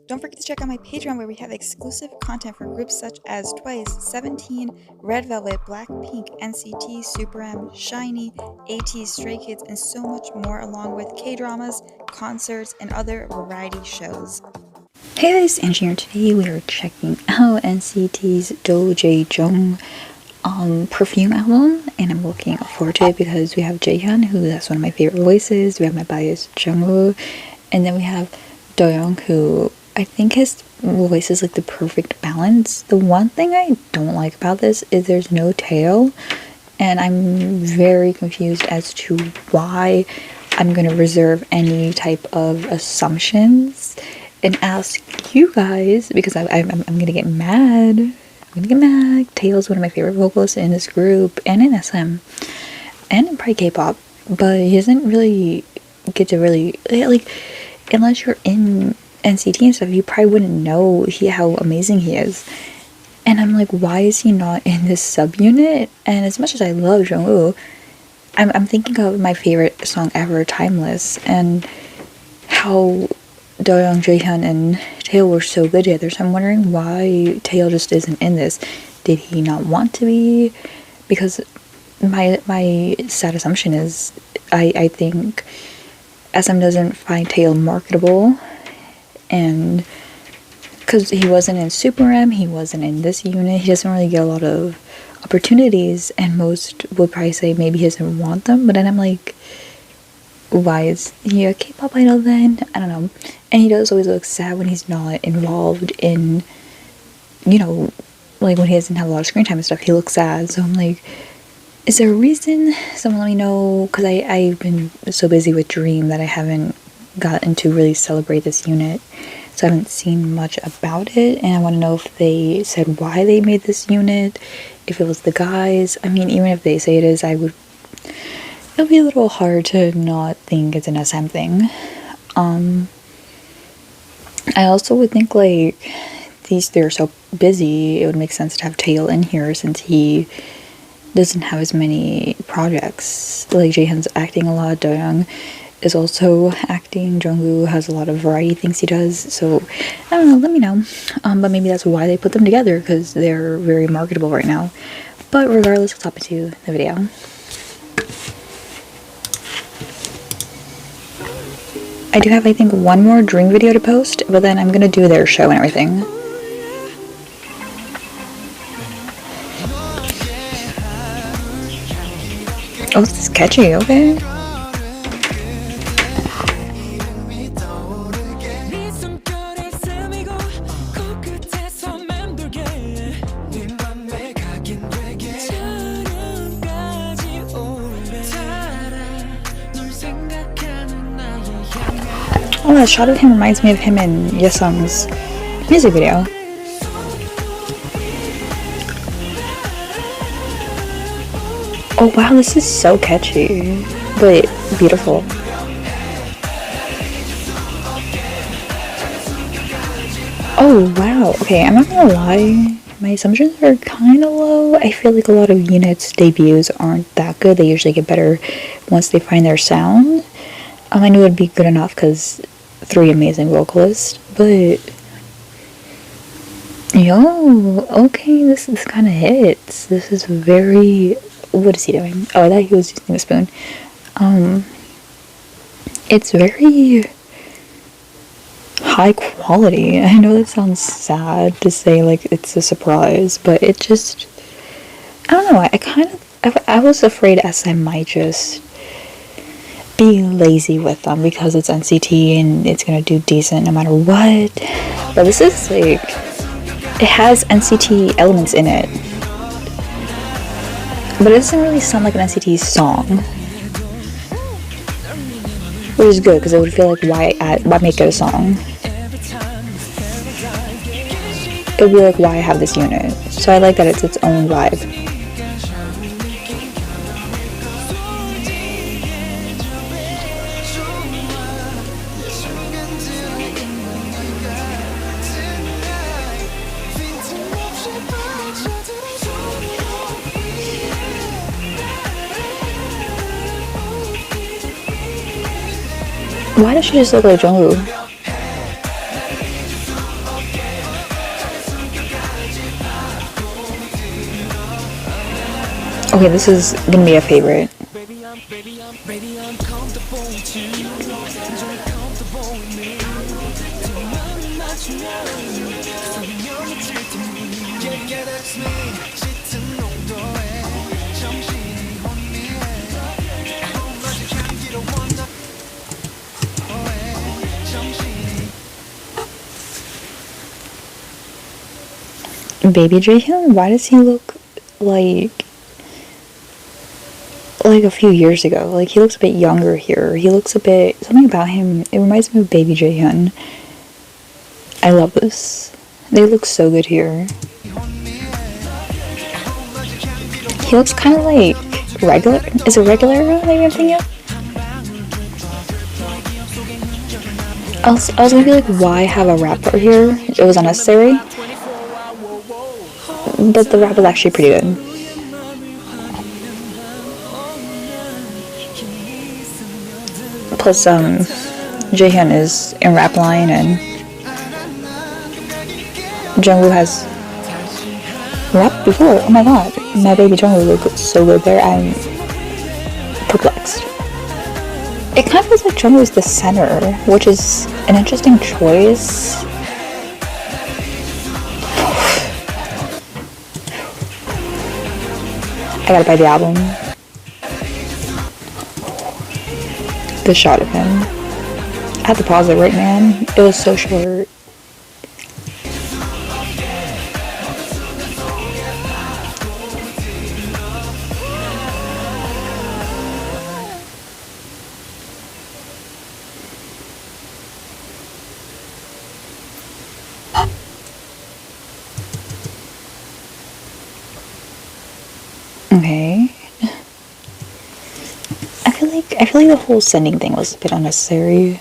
Don't forget to check out my Patreon where we have exclusive content for groups such as Twice, 17, Red Velvet, Blackpink, NCT, Super M, Shiny, AT, Stray Kids, and so much more, along with K-dramas, concerts, and other variety shows. Hey guys, Angie here. Today we are checking out NCT's DOJAEJUNG Perfume album, and I'm looking forward to it because we have Jaehyun, who that's one of my favorite voices. We have my bias Jungwoo, and then we have Doyoung, who I think his voice is like the perfect balance. The one thing I don't like about this is there's no tail, and I'm very confused as to why. I'm gonna reserve any type of assumptions and ask you guys because I'm gonna get mad. I'm gonna get mad. Taeil's one of my favorite vocalists in this group and in SM and in probably K-pop, but he doesn't really get to really like unless you're in NCT and stuff. You probably wouldn't know how amazing he is. And I'm like, why is he not in this subunit? And as much as I love Jungwoo, I'm thinking of my favorite song ever, Timeless, and how Doyoung, Jaehyun, and Taeil were so good together. So I'm wondering why Taeil just isn't in this. Did he not want to be? Because my sad assumption is I think SM doesn't find Taeil marketable, and because he wasn't in Super M, he wasn't in this unit, he doesn't really get a lot of opportunities, and most would probably say maybe he doesn't want them. But then I'm like, why is he a K-pop idol then? I don't know. And he does always look sad when he's not involved in, you know, like when he doesn't have a lot of screen time and stuff. He looks sad. So I'm like, is there a reason? Someone let me know, because I've been so busy with Dream that I haven't gotten to really celebrate this unit. So I haven't seen much about it, and I want to know if they said why they made this unit, if it was the guys. I mean, even if they say it is, it'll be a little hard to not think it's an SM thing. I also would think like these three are so busy, it would make sense to have Taeil in here since he doesn't have as many projects. Like Jaehyun's acting a lot, Doyoung is also acting, Jungwoo has a lot of variety things he does, so I don't know, let me know. But maybe that's why they put them together, because they're very marketable right now. But regardless, let's hop into the video. I do have, I think, one more Dream video to post, but then I'm gonna do their show and everything. Oh, this is catchy, okay. Oh, that shot of him reminds me of him in Yesung's music video. Oh wow, this is so catchy, but beautiful. Oh wow, okay, I'm not gonna lie, my assumptions are kind of low. I feel like a lot of units' debuts aren't that good. They usually get better once they find their sound. I knew it would be good enough because three amazing vocalists, but yo, okay, this kind of hits. This is very, what is he doing? Oh, I thought he was using a spoon. It's very high quality. I know that sounds sad to say, like, it's a surprise, but it just, I don't know, I was afraid SM might just be lazy with them because it's NCT and it's gonna do decent no matter what. But this is like, it has NCT elements in it, but it doesn't really sound like an NCT song, which is good because it would feel like why make it a song? It would be like, why have this unit? So I like that it's its own vibe. Why does she just look like Jungwoo? Okay, this is gonna be a favorite. Baby Jaehyun, why does he look like a few years ago? Like, he looks a bit younger here. He looks a bit, something about him, it reminds me of Baby Jaehyun. I love this. They look so good here. He looks kind of like regular. Is it regular maybe I'm thinking of? I was gonna be like, why have a rapper here? It was unnecessary. But the rap is actually pretty good. Plus, Jaehyun is in rap line, and Jungwoo has rapped before. Oh my god, my baby Jungwoo looks so good there. I'm perplexed. It kind of feels like Jungwoo is the center, which is an interesting choice. I gotta buy the album. The shot of him. I had to pause it right, man. It was so short. Okay. I feel like the whole sending thing was a bit unnecessary.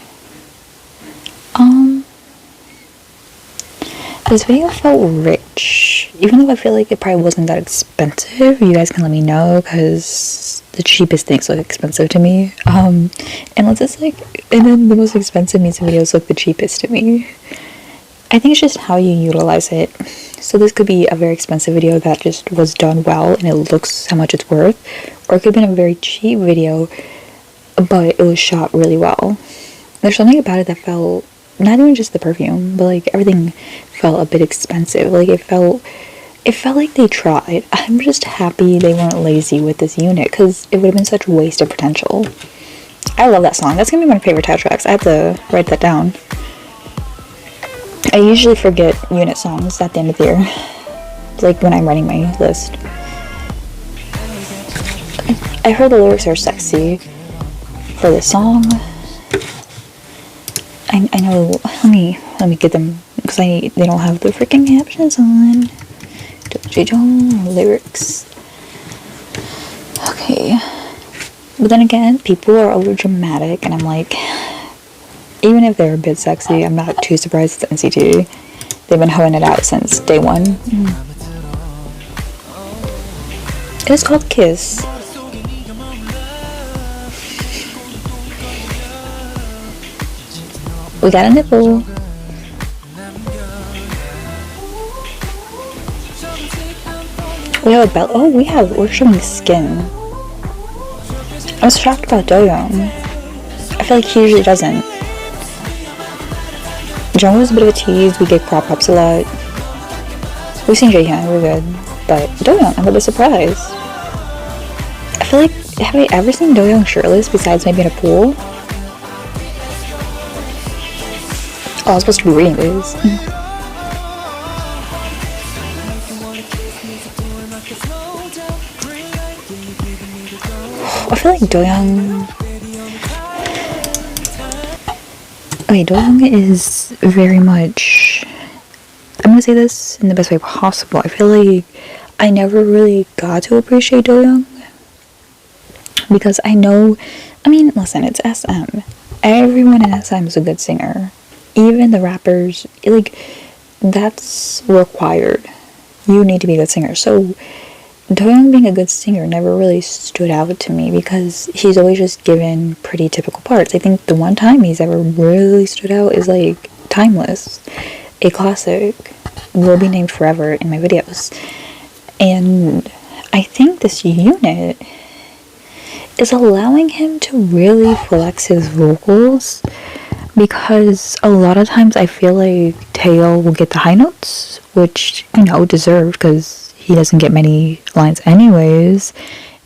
This video felt rich, even though I feel like it probably wasn't that expensive. You guys can let me know, because the cheapest things look expensive to me. And let's just and then the most expensive music videos look the cheapest to me. I think it's just how you utilize it. So this could be a very expensive video that just was done well and it looks how much it's worth, or it could have been a very cheap video but it was shot really well. There's something about it that felt, not even just the perfume, but like everything felt a bit expensive. Like it felt like they tried. I'm just happy they weren't lazy with this unit, because it would have been such a waste of potential. I love that song. That's gonna be one of my favorite title tracks. I have to write that down. I usually forget unit songs at the end of the year, like when I'm writing my list. I heard the lyrics are sexy for this song. I know. Let me get them, because they don't have the freaking captions on. DOJAEJUNG lyrics. Okay. But then again, people are over dramatic, and I'm like, even if they're a bit sexy, I'm not too surprised it's NCT. They've been hoeing it out since day one. It is called Kiss. We got a nipple. We have a belt. Oh, we're showing skin. I was shocked about DOJAEJUNG. I feel like he usually doesn't. Jungwoo was a bit of a tease. We get crop ups a lot. We've seen Jaehyun, we're good. But DOJAEJUNG, I'm a bit surprised. I feel like, have I ever seen DOJAEJUNG shirtless besides maybe in a pool? Oh, I was supposed to be reading this. I feel like DOJAEJUNG... Okay, DOJAEJUNG is very much... I'm gonna say this in the best way possible. I feel like I never really got to appreciate DOJAEJUNG, because I know... I mean, listen, it's SM. Everyone in SM is a good singer. Even the rappers, like, that's required. You need to be a good singer. So DOJAEJUNG being a good singer never really stood out to me, because he's always just given pretty typical parts. I think the one time he's ever really stood out is like Timeless, a classic, will be named forever in my videos. And I think this unit is allowing him to really flex his vocals, because a lot of times I feel like Taeil will get the high notes, which, deserved because he doesn't get many lines anyways.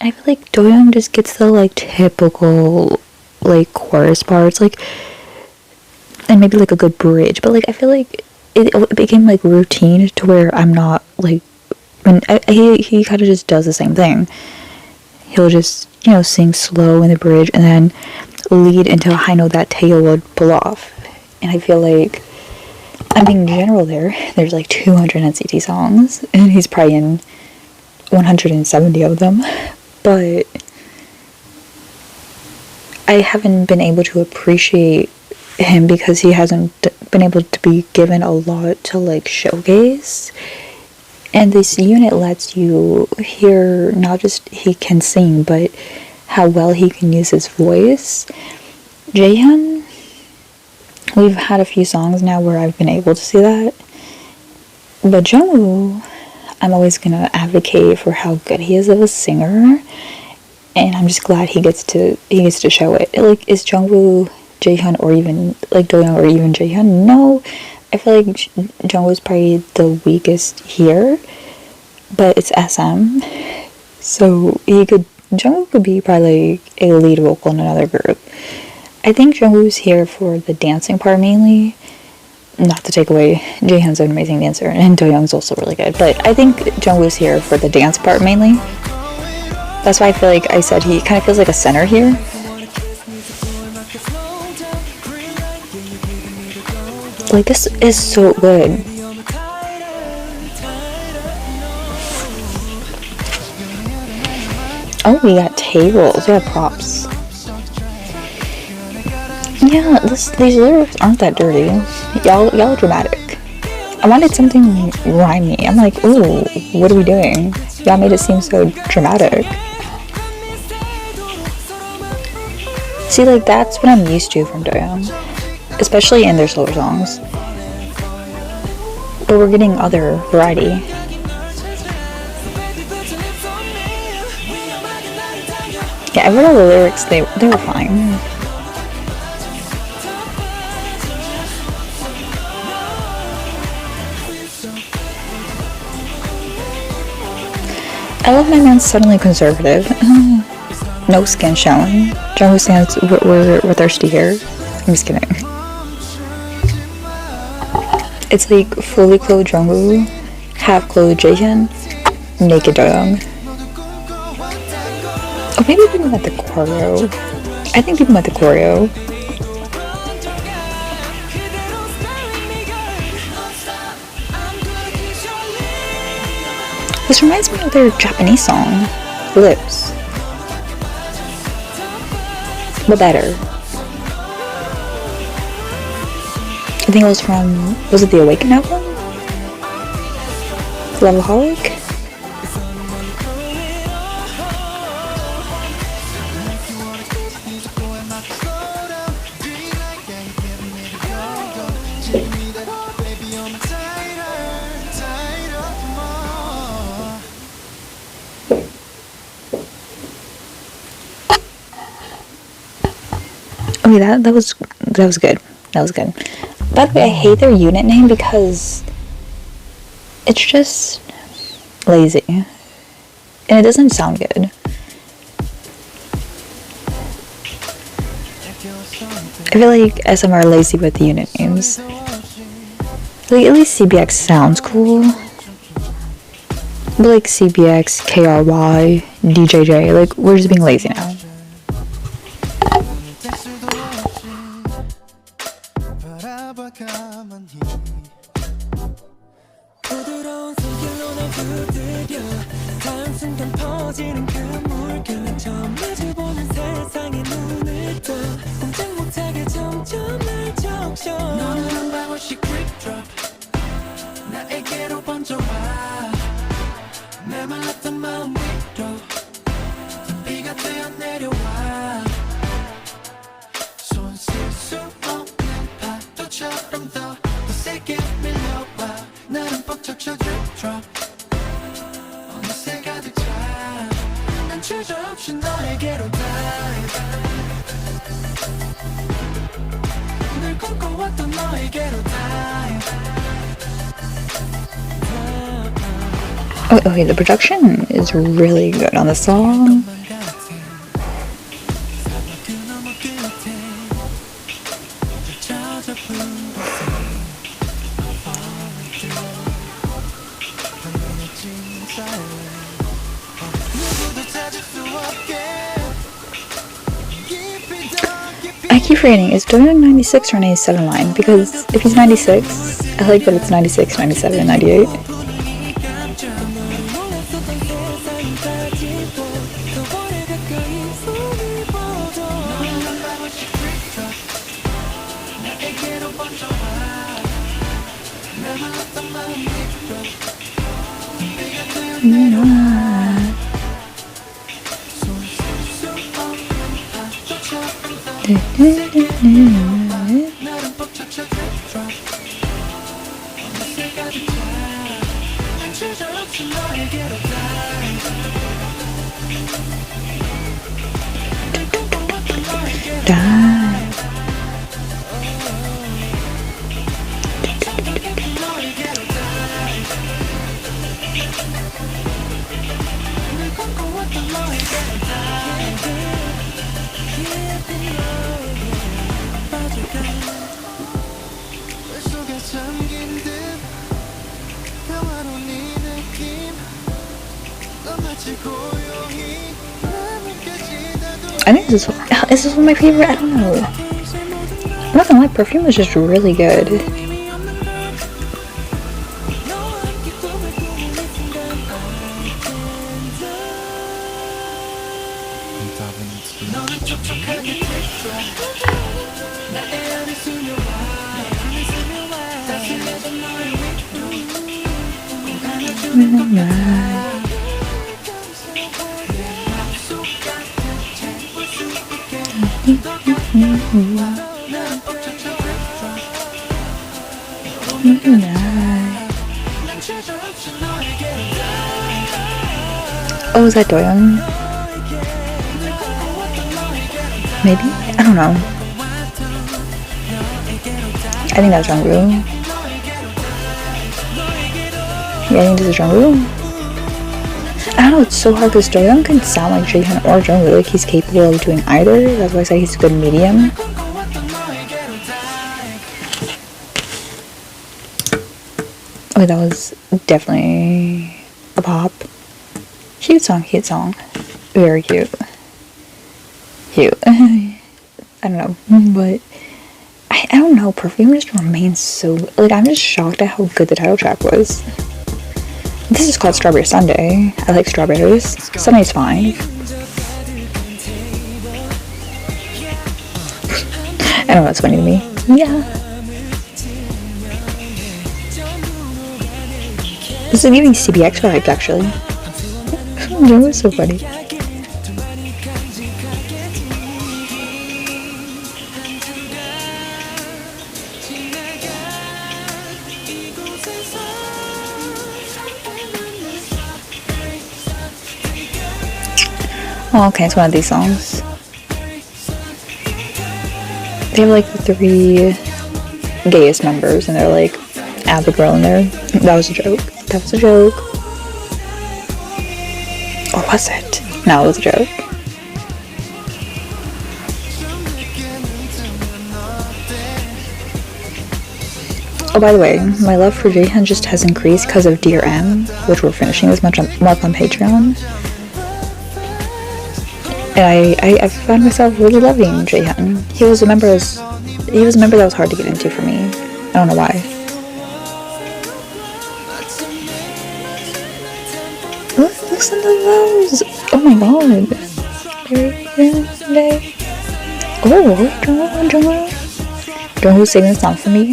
And I feel like Doyoung just gets the like typical like chorus parts, like, and maybe like a good bridge, but like I feel like it became like routine to where I'm not like, when he kind of just does the same thing. He'll just, sing slow in the bridge and then lead into a high note that Taeil would pull off. And I feel like, in general there's like 200 NCT songs, and he's probably in 170 of them. But I haven't been able to appreciate him because he hasn't been able to be given a lot to like showcase. And this unit lets you hear not just he can sing, but how well he can use his voice. Jaehyun, we've had a few songs now where I've been able to see that. But Jungwoo, I'm always gonna advocate for how good he is as a singer, and I'm just glad he gets to show it. Like, is Jungwoo Jaehyun, or even like Doyoung, or even Jaehyun? No, I feel like Jungwoo's probably the weakest here, but it's SM, so Jungwoo could be probably like a lead vocal in another group. I think Jungwoo's here for the dancing part mainly. Not to take away, Jaehyun's an amazing dancer, and Doyoung's also really good, but I think Jungwoo's here for the dance part mainly. That's why I feel like I said he kind of feels like a center here. Like, this is so good. Oh, we got tables. We have props. Yeah, these lyrics aren't that dirty. Y'all are dramatic. I wanted something rhymey. I'm like, ooh, what are we doing? Y'all made it seem so dramatic. See, like, that's what I'm used to from Doyoung, especially in their slower songs. But we're getting other variety. Yeah, I read all the lyrics. They were fine. I love my man suddenly conservative. No skin showing. Jungwoo stands, we're thirsty here. I'm just kidding. It's like fully clothed Jungwoo, half clothed Jaehyun, naked Doyoung. Oh, maybe people met the choreo. I think people met the choreo. This reminds me of their Japanese song, Lips. But better. I think it was it the Awaken album? Loveaholic? Okay, that was good. That was good. By the way, I hate their unit name because it's just lazy. And it doesn't sound good. I feel like SM are lazy with the unit names. Like, at least CBX sounds cool. But like CBX, KRY, DJJ, like, we're just being lazy now. Oh, okay, the production is really good on the song. I keep forgetting, is DOJAEJUNG 96 or 97 line? Because if he's 96, I like that it's 96, 97, 98. I think this is one of my favorite. I don't know. I'm not gonna lie, Perfume is just really good. Oh, is that DOJAEJUNG? Maybe? I don't know. I think that's Jungwoo. Yeah, I think this is Jungwoo. I don't know, it's so hard because DOJAEJUNG can sound like Jaehyun or Jungwoo, like he's capable of doing either. That's why I say he's a good medium. Okay, that was definitely a pop. Cute song, cute song. Very cute. Cute. I don't know, but I don't know, Perfume just remains so, like, I'm just shocked at how good the title track was. This is called Strawberry Sundae. I like strawberries. Sunday's fine. I know that's funny to me. Yeah. This is giving CBX vibes, actually. That was so funny. Oh, okay, it's one of these songs. They have like the 3 gayest members, and they're like, add the girl in there. That was a joke. That was a joke. Or was it? No, it was a joke. Oh, by the way, my love for Jaehyun just has increased because of Dear M, which we're finishing this month on Patreon. And I found myself really loving Jaehyun. He was a member that was hard to get into for me. I don't know why. Listen to those! Oh my god! Oh, Jungwoo singing a song for me.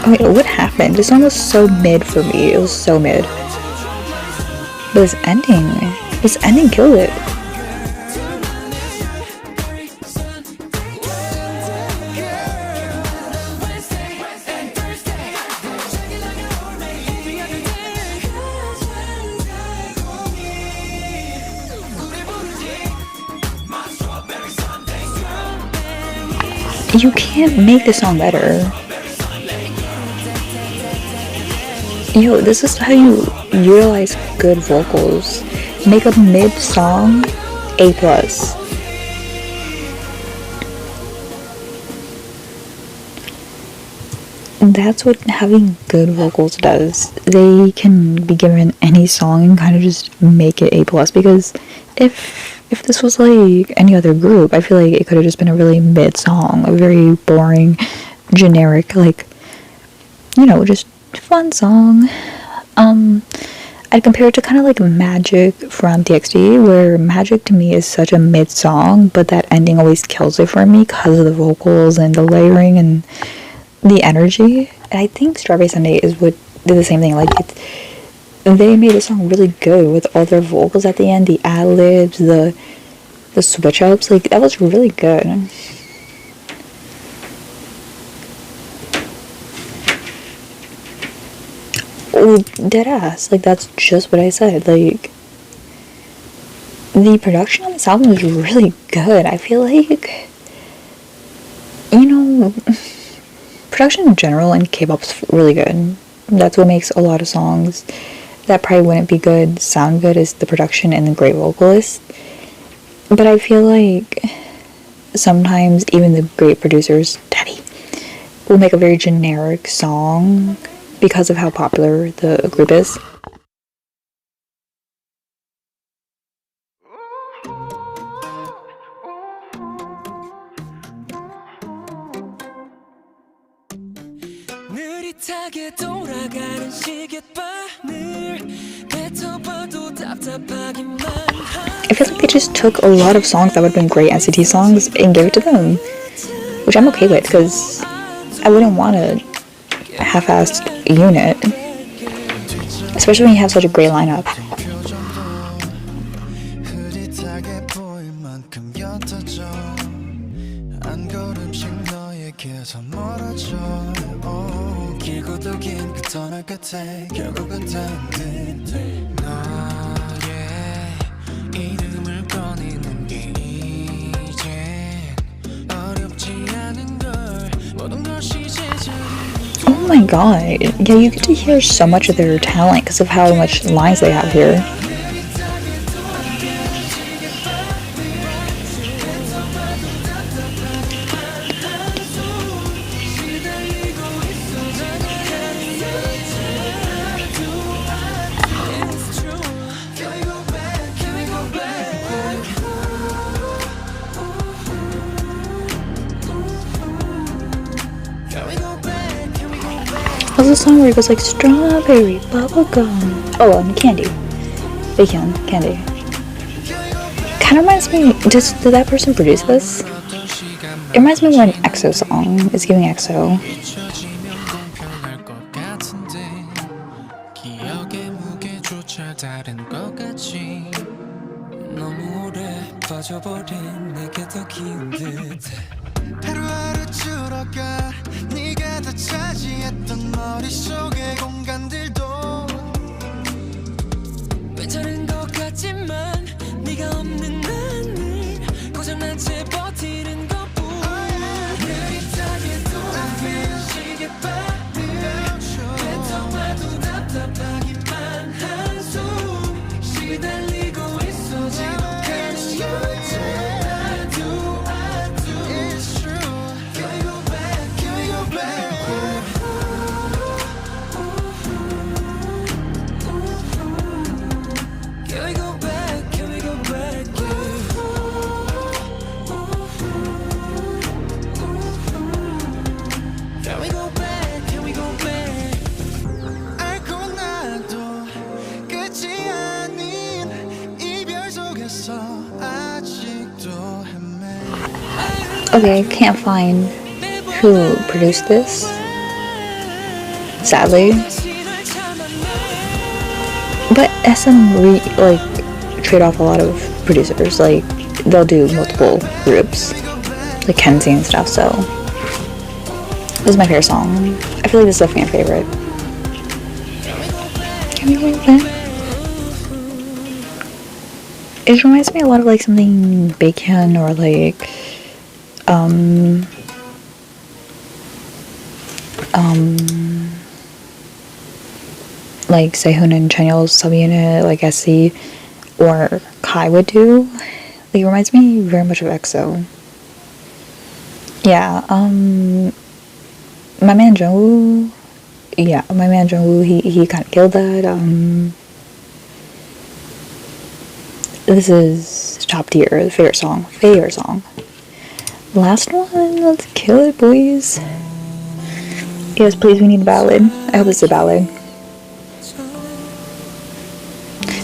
Wait, what happened? This song was so mid for me. It was so mid. But this ending killed it. You can't make this song better. Yo, this is how you utilize good vocals. Make a mid song A+. That's what having good vocals does. They can be given any song and kind of just make it A+. Because if this was like any other group, I feel like it could have just been a really mid song, a very boring, generic, like, you know, just fun song. I'd compare it to kind of like Magic from TXT, where Magic to me is such a mid song, but that ending always kills it for me because of the vocals and the layering and the energy. And I think Strawberry Sundae is what did the same thing. Like, they made the song really good with all their vocals at the end, the ad-libs, the switch ups. Like, that was really good. Oh, deadass. Like, that's just what I said. Like, the production on this album is really good. I feel like, you know, production in general in K-pop's really good. That's what makes a lot of songs that probably wouldn't be good sound good, is the production and the great vocalist. But I feel like sometimes even the great producers, Daddy, will make a very generic song because of how popular the group is. I feel like they just took a lot of songs that would have been great NCT songs and gave it to them, which I'm okay with, because I wouldn't want a half-assed unit, especially when you have such a great lineup. Oh my god, yeah, you get to hear so much of their talent because of how much lines they have here. What's the song where it goes like strawberry bubblegum? Oh, candy. Bacon, candy. Kind of reminds me. Did that person produce this? It reminds me of an EXO song. It's giving EXO. Okay, I can't find who produced this. sadly. But SM like trade off a lot of producers. Like they'll do multiple groups, like Kenzie and stuff. So this is my favorite song. I feel like this is a fan favorite. Can you believe that? It reminds me a lot of like something Bacon or like like Sehun and Chanyeol's subunit, like SC or Kai would do. Like, it reminds me very much of EXO. Yeah, my man Jungwoo, he kind of killed that. This is top tier, favorite song. Last one, let's kill it, boys. Yes, please, we need a ballad. I hope it's a ballad.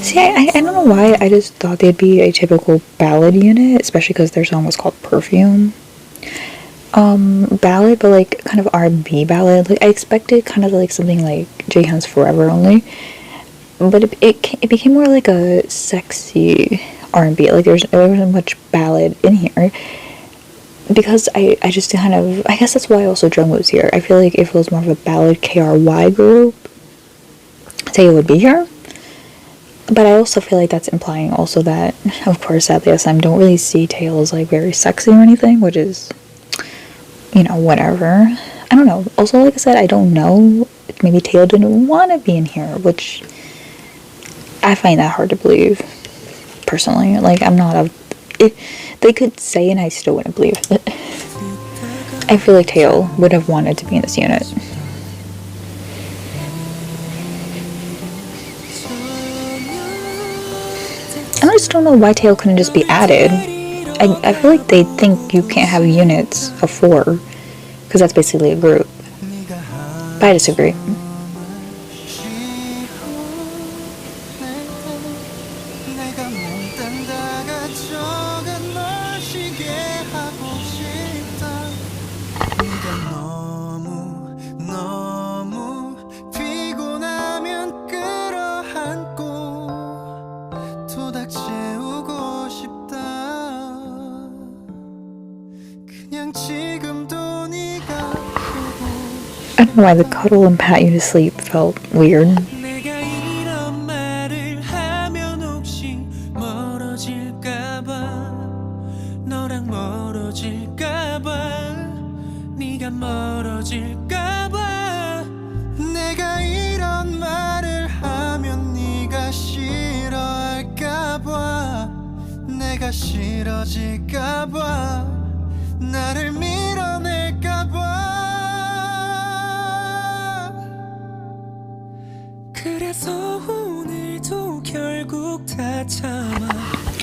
See, I don't know why, I just thought they'd be a typical ballad unit, especially because their song was called Perfume. Ballad, but like kind of R&B ballad. Like I expected kind of like something like Jaehyun's Forever Only, but it became more like a sexy R&B. Like there wasn't much ballad in here because I just kind of, I guess that's why also Jungwoo's here. I feel like if it was more of a ballad KRY group, Taeil would be here. But I also feel like that's implying also that, of course, sadly, SM don't really see Taeil as like very sexy or anything, which is, you know, whatever. I don't know. Also, like I said, I don't know. Maybe Taeil didn't want to be in here, which I find that hard to believe, personally. Like, I'm not a... they could say and I still wouldn't believe it. I feel like Taeil would have wanted to be in this unit. I just don't know why Taeil couldn't just be added. I feel like they think you can't have units of 4 because that's basically a group. But I disagree. I don't know why the cuddle and pat you to sleep felt weird.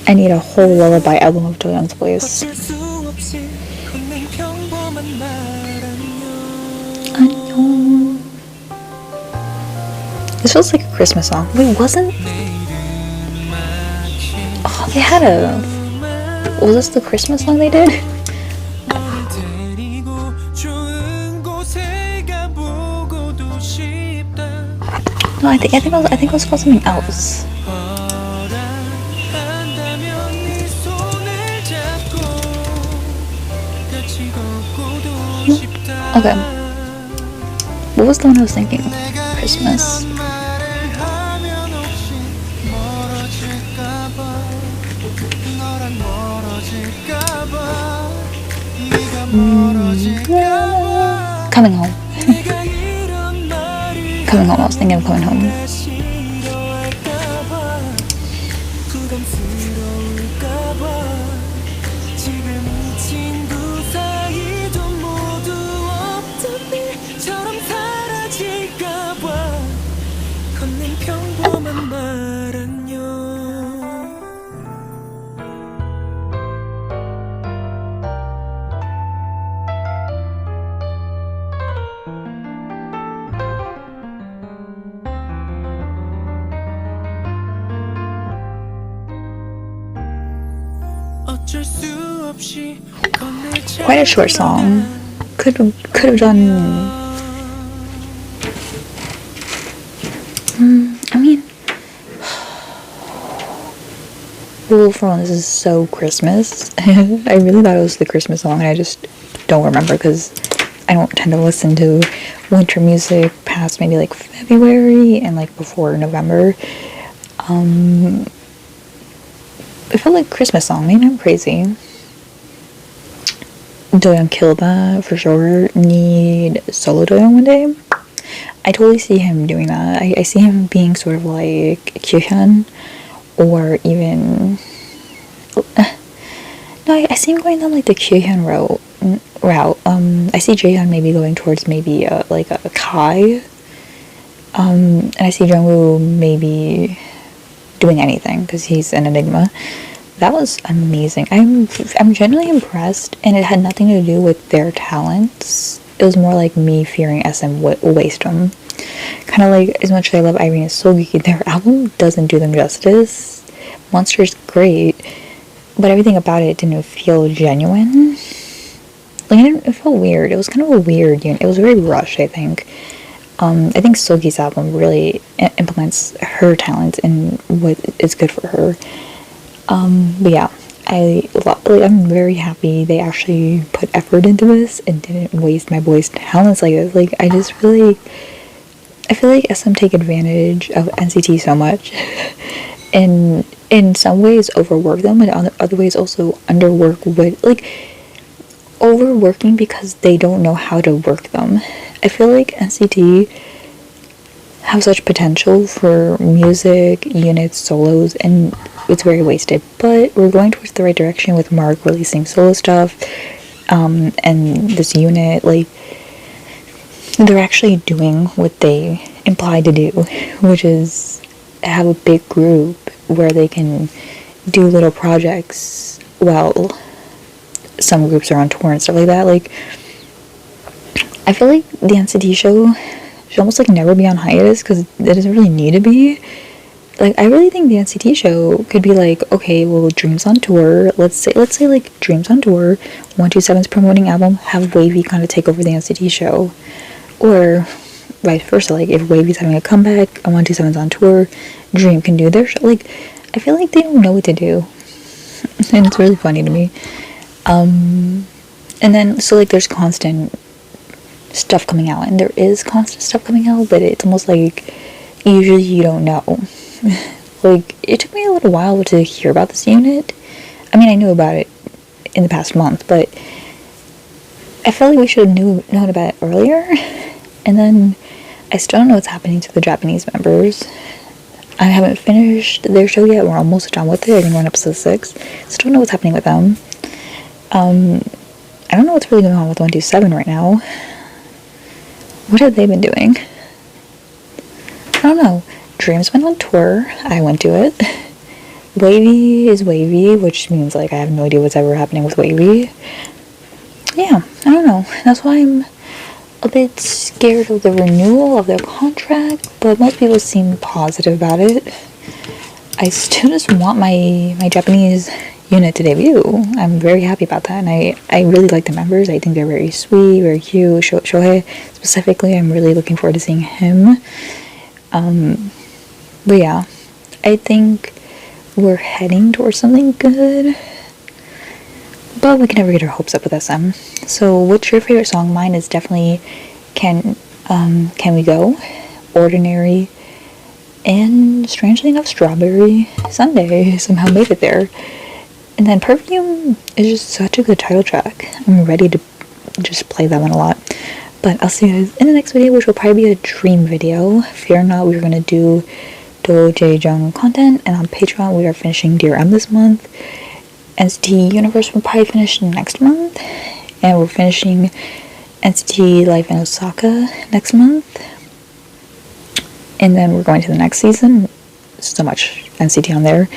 I need a whole lullaby album of DOJAEJUNG's voice. This feels like a Christmas song. Wait, wasn't? Oh, they had a... Was this the Christmas song they did? No, I think it was called something else. Okay. What was the one I was thinking? Christmas. Coming home. Coming home. I was thinking of coming home. Quite a short song. Could have done I mean, well, for one, this is so Christmas. I really thought it was the Christmas song, and I just don't remember because I don't tend to listen to winter music past maybe like February and like before November. It felt like a Christmas song. Maybe I'm crazy. DOJAEJUNG killed that for sure. Need solo DOJAEJUNG one day. I totally see him doing that. I see him being sort of like Kyuhyun, or even no, I see him going down like the Kyuhyun route. I see Jaehyun maybe going towards maybe like a Kai. And I see Jungwoo maybe doing anything because he's an enigma. That was amazing. I'm genuinely impressed, and it had nothing to do with their talents. It was more like me fearing SM would waste them. Kind of like, as much as I love Irene and Seulgi, their album doesn't do them justice. Monster's great, but everything about it didn't feel genuine. Like, it felt weird. It was kind of a weird unit. It was very rushed, I think. I think Seulgi's album really implements her talents and what is good for her. But yeah, I'm very happy they actually put effort into this and didn't waste my boys' talents like this. Like, I feel like SM take advantage of NCT so much, and in some ways overwork them, and in other ways also overworking because they don't know how to work them. I feel like NCT have such potential for music, units, solos, and it's very wasted. But we're going towards the right direction with Mark releasing solo stuff, and this unit, like, they're actually doing what they implied to do, which is have a big group where they can do little projects while some groups are on tour and stuff like that. Like, I feel like the NCT show should almost like never be on hiatus because it doesn't really need to be. Like, I really think the NCT show could be like, okay, well, Dreams on tour. Let's say like Dreams on tour, 127's promoting album, have Wavy kind of take over the NCT show, or vice versa. Like, if Wavy's having a comeback and 127's on tour, Dream can do their show. Like, I feel like they don't know what to do, and it's really funny to me. And then so like there's constant stuff coming out, and there is constant stuff coming out, but it's almost like usually you don't know. Like, it took me a little while to hear about this unit. I mean, I knew about it in the past month, but I felt like we should have known about it earlier. And then I still don't know what's happening to the Japanese members. I haven't finished their show yet. We're almost done with it. I think we're on episode 6. Still don't know what's happening with them. I don't know what's really going on with 127 right now. What have they been doing? I don't know. Dreams went on tour. I went to it. Wavy is Wavy, which means, like, I have no idea what's ever happening with Wavy. Yeah, I don't know. That's why I'm a bit scared of the renewal of their contract, but most people seem positive about it. I still just want my Japanese unit to debut. I'm very happy about that, and I really like the members. I think they're very sweet, very cute. Shohei specifically, I'm really looking forward to seeing him. But yeah, I think we're heading towards something good, but we can never get our hopes up with SM. So what's your favorite song? Mine is definitely Can We Go, Ordinary, and strangely enough, Strawberry Sunday somehow made it there. And then Perfume is just such a good title track. I'm ready to just play that one a lot. But I'll see you guys in the next video, which will probably be a dream video. Fear not, we're going to do DOJAEJUNG content. And on Patreon, we are finishing Dear M this month. NCT Universe will probably finish next month. And we're finishing NCT Life in Osaka next month. And then we're going to the next season. So much NCT on there.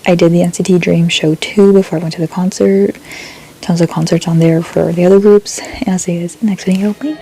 I did the NCT Dream Show 2 before I went to the concert. Tons of concerts on there for the other groups. And I'll see you guys in the next video. Bye.